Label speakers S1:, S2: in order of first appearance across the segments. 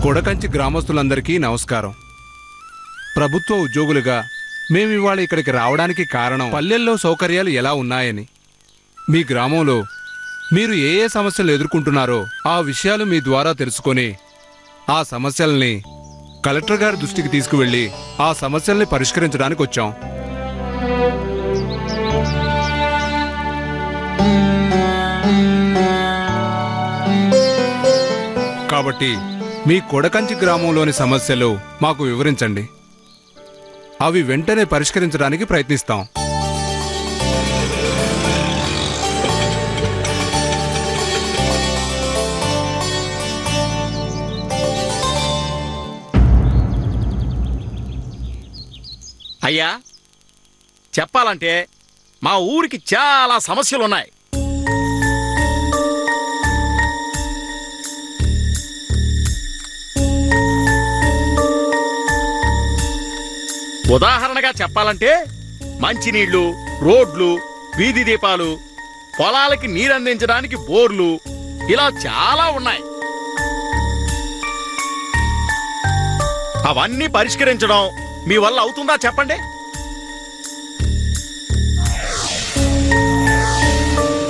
S1: కొడకంచి గ్రామస్తులందరికీ నమస్కారం. ప్రభుత్వ ఉద్యోగులుగా మేమివాళ ఇక్కడికి రావడానికి కారణం పల్లెల్లో సౌకర్యాలు ఎలా ఉన్నాయని, మీ గ్రామంలో మీరు ఏ ఏ సమస్యలు ఎదుర్కొంటున్నారో ఆ విషయాలు మీ ద్వారా తెలుసుకొని ఆ సమస్యల్ని కలెక్టర్ గారి దృష్టికి తీసుకువెళ్ళి ఆ సమస్యల్ని పరిష్కరించడానికి వచ్చాం. కాబట్టి మీ కొడకంచి గ్రామంలోని సమస్యలు మాకు వివరించండి. అవి వెంటనే పరిష్కరించడానికి ప్రయత్నిస్తాం.
S2: అయ్యా, చెప్పాలంటే మా ఊరికి చాలా సమస్యలున్నాయి. ఉదాహరణగా చెప్పాలంటే మంచినీళ్లు, రోడ్లు, వీధి దీపాలు, పొలాలకి నీరందించడానికి బోర్లు, ఇలా చాలా ఉన్నాయి. అవన్నీ పరిష్కరించడం మీ వల్ల అవుతుందా చెప్పండి?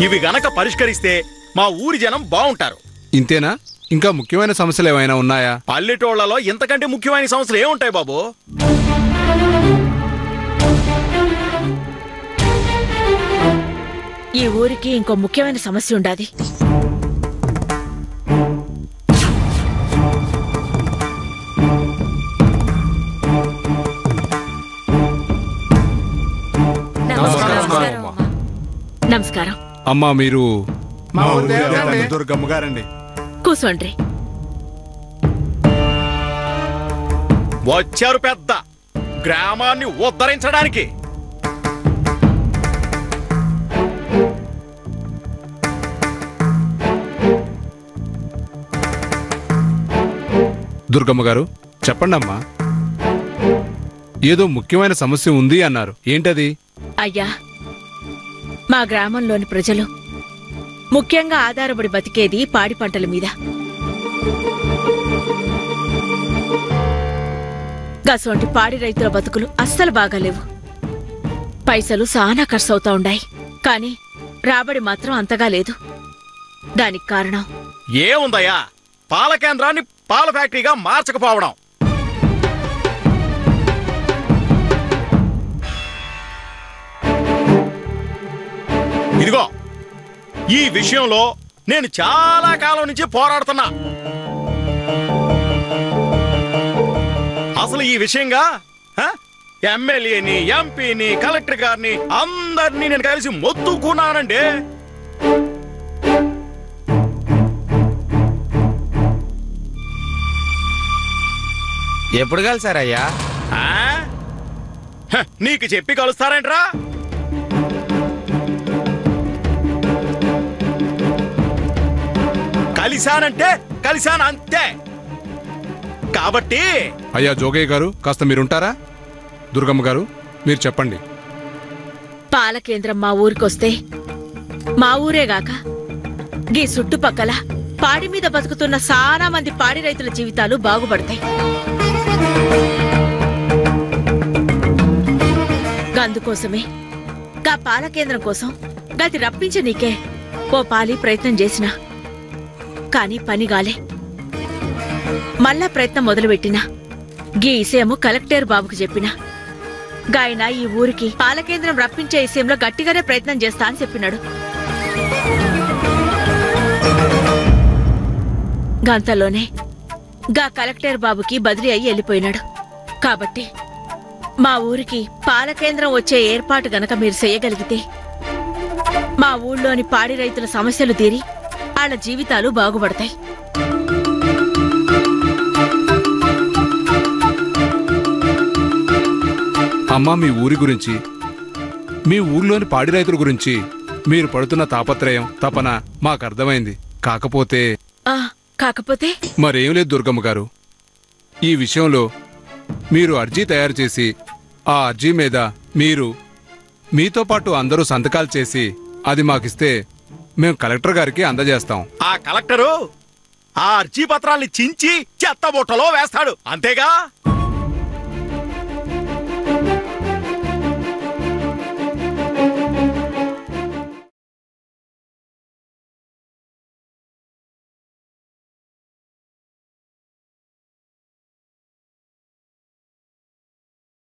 S2: ఇవి గనక పరిష్కరిస్తే మా ఊరి జనం బాగుంటారు.
S1: ఇంతేనా? ఇంకా ముఖ్యమైన సమస్యలు ఏమైనా ఉన్నాయా?
S2: పల్లెటూళ్లలో ఇంతకంటే ముఖ్యమైన సమస్యలు ఏముంటాయి బాబు?
S3: ఈ ఊరికి ఇంకో ముఖ్యమైన సమస్య ఉండాది. నమస్కారం.
S1: అమ్మా, మీరు దుర్గమ్మ గారండి.
S3: కూసోండ్రి.
S2: వచ్చారు పెద్ద గ్రామాన్ని ఉద్ధరించడానికి.
S1: దుర్గమ్మ గారు, చెప్పండమ్మా. ఏదో ముఖ్యమైన సమస్య ఉంది అన్నారు, ఏంటది?
S3: అయ్యా, మా గ్రామంలోని ప్రజలు ముఖ్యంగా ఆధారపడి బతికేది పాడి పంటల మీద. గసోంటి పాడి రైతుల బతుకులు అస్సలు బాగాలేవు. పైసలు సానా ఖర్చవుతా ఉండాయి, కాని రాబడి మాత్రం అంతగా లేదు. దానికి కారణం
S2: ఏముందయ్యా? పాల కేంద్రాన్ని పాల ఫ్యాక్టరీగా మార్చకపోవడం. ఇదిగో, ఈ విషయంలో నేను చాలా కాలం నుంచి పోరాడుతున్నా. అసలు ఈ విషయంగా ఎమ్మెల్యేని, ఎంపీని, కలెక్టర్ గారిని అందరినీ నేను కలిసి మొత్తుకున్నానండి.
S4: ఎప్పుడు కలిసారయ్యా?
S2: నీకు చెప్పి కలుస్తారేంట్రా? కలిశానంటే కలిశాను అంతే. కాబట్టి
S1: అయ్యా జోగయ్య గారు, కాస్త మీరుంటారా? దుర్గమ్మ గారు, మీరు చెప్పండి.
S3: పాల కేంద్రం మా ఊరికొస్తే మా ఊరేగాక గీ చుట్టుపక్కల పాడి మీద బతుకుతున్న చాలా మంది పాడి రైతుల జీవితాలు బాగుపడతాయి. అందుకోసమే గా పాల కేంద్రం కోసం గది రప్పించి నీకే ఓ పాలి ప్రయత్నం చేసినా, కాని పనిగాలే. మళ్ళా ప్రయత్నం మొదలుపెట్టినా గీ విషయము కలెక్టర్ బాబుకు చెప్పినా గాయన ఈ ఊరికి పాల కేంద్రం రప్పించే విషయంలో గట్టిగానే ప్రయత్నం చేస్తా అని చెప్పినాడు. గంతలోనే గా కలెక్టర్ బాబుకి బదిలీ అయ్యి వెళ్ళిపోయినాడు. కాబట్టి మా ఊరికి పాల కేంద్రం వచ్చే ఏర్పాటు గనక మీరు చేయగలిగితే మా ఊళ్ళోని పాడి రైతుల సమస్యలు తీరి వాళ్ళ జీవితాలు బాగుపడతాయి.
S1: అమ్మా, మీ ఊరి గురించి, మీ ఊర్లోని పాడి రైతుల గురించి మీరు పడుతున్న తాపత్రయం, తపన మాకర్థమైంది. కాకపోతే మరేం లేదు దుర్గమ్మ గారు. ఈ విషయంలో మీరు అర్జీ తయారు చేసి ఆ అర్జీ మీద మీతో పాటు అందరూ సంతకాలు చేసి అది మాకిస్తే మేం కలెక్టర్ గారికి అందజేస్తాం.
S2: ఆ కలెక్టరు ఆ అర్జీ పత్రాల్ని చించి చెత్త బుట్టలో వేస్తాడు అంతేగా